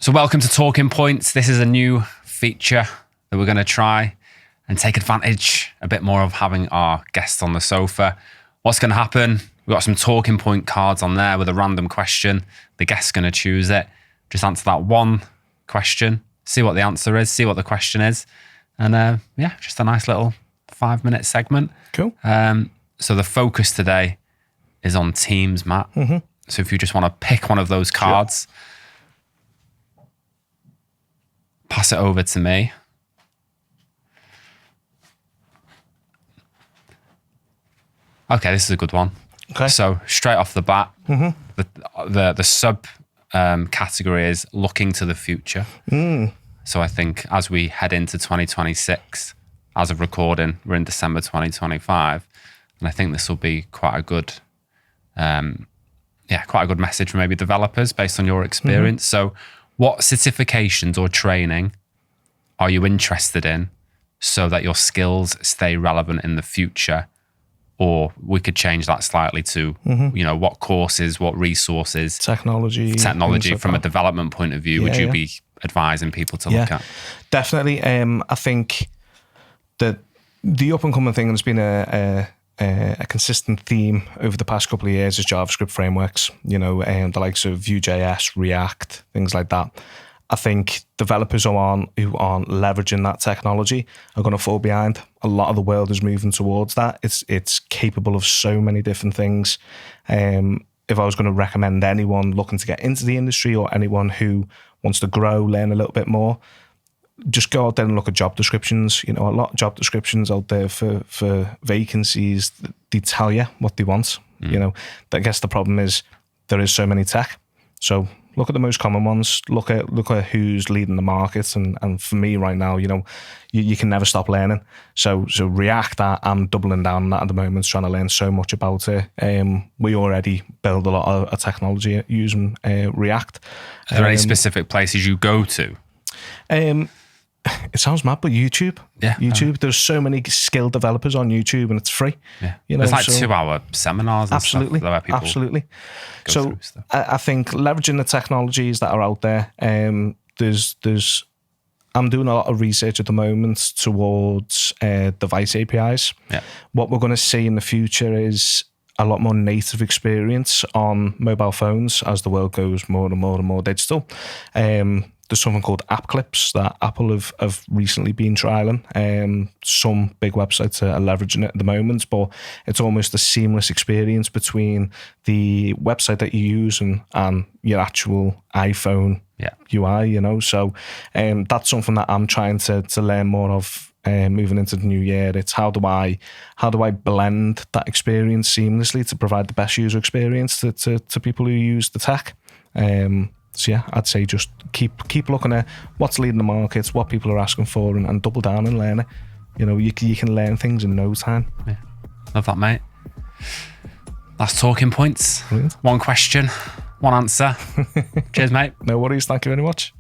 So welcome to Talking Points. This is a new feature that we're going to try and take advantage a bit more of having our guests on the sofa. What's going to happen? We've got some talking point cards on there with a random question. The guest's going to choose it. Just answer that one question, see what the answer is, see what the question is. And just a nice little 5-minute segment. Cool. So the focus today is on teams, Matt. Mm-hmm. So if you just want to pick one of those cards, pass it over to me. Okay, this is a good one. Okay. So straight off the bat, the sub category is looking to the future. So I think as we head into 2026, as of recording, we're in December 2025, and I think this will be quite a good, message for maybe developers based on your experience. So what certifications or training are you interested in so that your skills stay relevant in the future? Or we could change that slightly to, what courses, what resources, technology like from that. A development point of view, would you be advising people to look at? Definitely. I think that the up and coming thing that's been a consistent theme over the past couple of years is JavaScript frameworks, the likes of Vue.js, React, things like that. I think developers who aren't leveraging that technology are going to fall behind. A lot of the world is moving towards that. It's capable of so many different things. If I was going to recommend anyone looking to get into the industry or anyone who wants to grow, learn a little bit more, just go out there and look at job descriptions. A lot of job descriptions out there for vacancies, they tell you what they want. I guess the problem is there is so many tech. So look at the most common ones. Look at who's leading the market, and for me right now, you can never stop learning. So React, I'm doubling down on that at the moment, trying to learn so much about it. We already build a lot of technology using React. Are there any specific places you go to? It sounds mad, but YouTube. Yeah. YouTube. There's so many skilled developers on YouTube, and it's free. Yeah. There's like 2-hour seminars and absolutely, stuff where people absolutely. go So through stuff. I think leveraging the technologies that are out there, there's I'm doing a lot of research at the moment towards device APIs. Yeah. What we're going to see in the future is a lot more native experience on mobile phones as the world goes more and more and more digital. There's something called app clips that Apple have recently been trialing. Some big websites are leveraging it at the moment, but it's almost a seamless experience between the website that you use and your actual iPhone UI, So that's something that I'm trying to learn more of moving into the new year. It's how do I blend that experience seamlessly to provide the best user experience to people who use the tech. So yeah, I'd say just keep looking at what's leading the markets, what people are asking for, and double down and learn it. You can learn things in no time. Yeah, love that, mate. That's Talking Points. Brilliant. One question, one answer. Cheers, mate. No worries. Thank you very much.